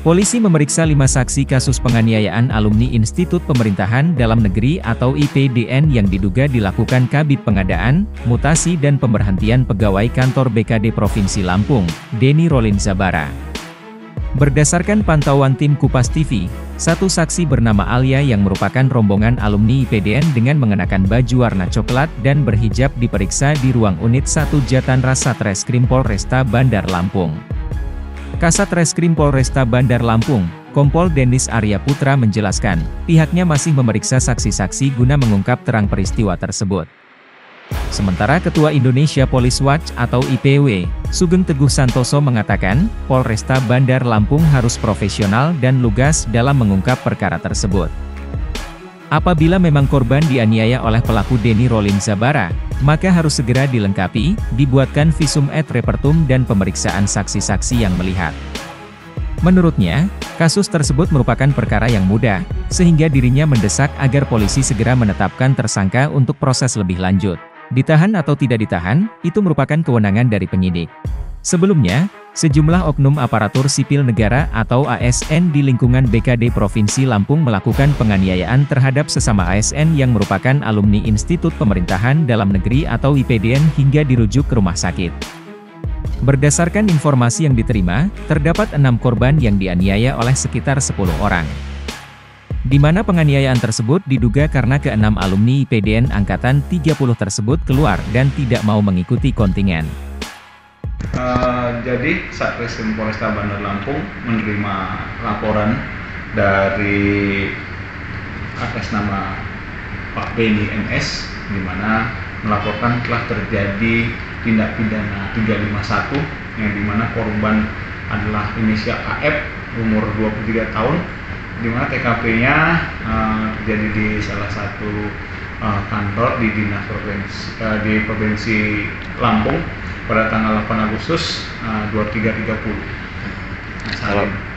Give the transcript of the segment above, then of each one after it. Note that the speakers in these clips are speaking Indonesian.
Polisi memeriksa 5 saksi kasus penganiayaan alumni Institut Pemerintahan Dalam Negeri atau IPDN yang diduga dilakukan Kabid Pengadaan, Mutasi dan Pemberhentian Pegawai Kantor BKD Provinsi Lampung, Denny Rolinzabara. Berdasarkan pantauan tim Kupas TV, satu saksi bernama Alia yang merupakan rombongan alumni IPDN dengan mengenakan baju warna coklat dan berhijab diperiksa di ruang unit 1 Jatan Ras Satreskrim Polresta Bandar Lampung. Kasat Reskrim Polresta Bandar Lampung, Kompol Denis Arya Putra menjelaskan, pihaknya masih memeriksa saksi-saksi guna mengungkap terang peristiwa tersebut. Sementara Ketua Indonesia Police Watch atau IPW, Sugeng Teguh Santoso mengatakan, Polresta Bandar Lampung harus profesional dan lugas dalam mengungkap perkara tersebut. Apabila memang korban dianiaya oleh pelaku Denny Rolinzabara, maka harus segera dilengkapi, dibuatkan visum et repertum dan pemeriksaan saksi-saksi yang melihat. Menurutnya, kasus tersebut merupakan perkara yang mudah, sehingga dirinya mendesak agar polisi segera menetapkan tersangka untuk proses lebih lanjut. Ditahan atau tidak ditahan, itu merupakan kewenangan dari penyidik. Sebelumnya, sejumlah oknum aparatur sipil negara atau ASN di lingkungan BKD Provinsi Lampung melakukan penganiayaan terhadap sesama ASN yang merupakan alumni Institut Pemerintahan Dalam Negeri atau IPDN hingga dirujuk ke rumah sakit. Berdasarkan informasi yang diterima, terdapat 6 korban yang dianiaya oleh sekitar 10 orang. Di mana penganiayaan tersebut diduga karena ke-6 alumni IPDN Angkatan 30 tersebut keluar dan tidak mau mengikuti kontingen. Jadi Satreskrim Polresta Bandar Lampung menerima laporan dari atas nama Pak Benny MS, di mana melaporkan telah terjadi tindak pidana 351 yang dimana korban adalah inisial AF umur 23 tahun, di mana TKP-nya terjadi di salah satu kantor di dinas di Provinsi Lampung pada tanggal 8 Agustus 23.30.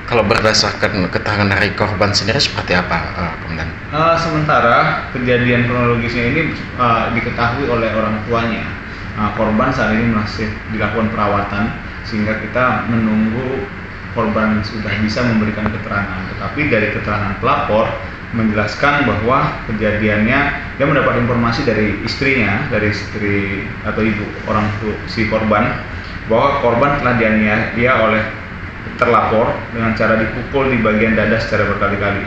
Kalau berdasarkan keterangan dari korban sendiri seperti apa, Komandan? Sementara kejadian kronologisnya ini diketahui oleh orang tuanya. Korban saat ini masih dilakukan perawatan, sehingga kita menunggu korban sudah bisa memberikan keterangan. Tetapi dari keterangan pelapor menjelaskan bahwa kejadiannya, dia mendapat informasi dari istrinya, dari istri atau ibu orang tua si korban, bahwa korban telah dianiaya oleh terlapor dengan cara dipukul di bagian dada secara berkali-kali.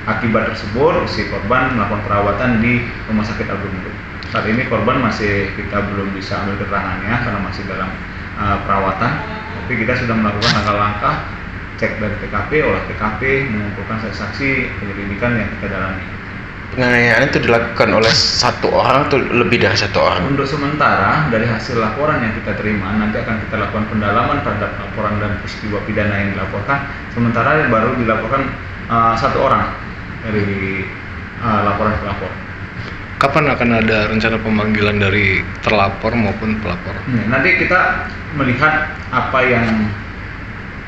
Akibat tersebut, si korban melakukan perawatan di Rumah Sakit Al-Gunung. Saat ini korban masih kita belum bisa ambil keterangannya karena masih dalam perawatan, tapi kita sudah melakukan langkah-langkah cek dari TKP, olah TKP, mengumpulkan saksi-saksi, penyelidikan yang kita dalami. Penganiayaan itu dilakukan oleh satu orang atau lebih dari satu orang? Untuk sementara, dari hasil laporan yang kita terima, nanti akan kita lakukan pendalaman terhadap laporan dan peristiwa pidana yang dilaporkan. Sementara baru dilaporkan satu orang dari laporan pelapor. Kapan akan ada rencana pemanggilan dari terlapor maupun pelapor? Nanti kita melihat apa yang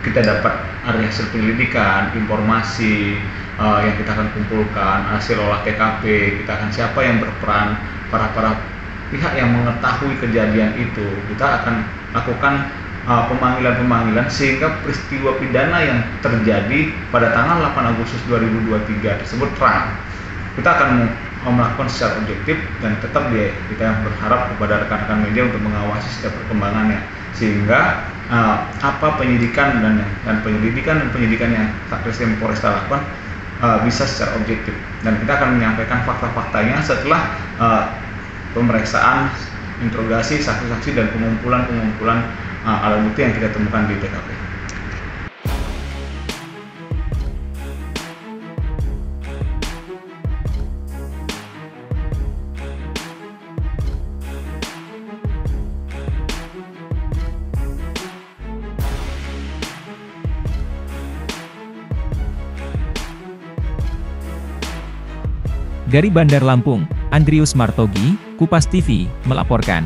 kita dapat dari hasil penyelidikan, informasi yang kita akan kumpulkan, hasil olah TKP, kita akan siapa yang berperan, para pihak yang mengetahui kejadian itu, kita akan lakukan pemanggilan sehingga peristiwa pidana yang terjadi pada tanggal 8 Agustus 2023 tersebut terang. Kita akan melakukan secara objektif dan tetap kita berharap kepada rekan-rekan media untuk mengawasi setiap perkembangannya, sehingga apa penyidikan dan penyelidikan yang Satreskrim Polresta lakukan bisa secara objektif, dan kita akan menyampaikan fakta-faktanya setelah pemeriksaan, interogasi saksi-saksi dan pengumpulan alat bukti yang kita temukan di TKP. Dari Bandar Lampung, Andrius Martogi, Kupas TV, melaporkan.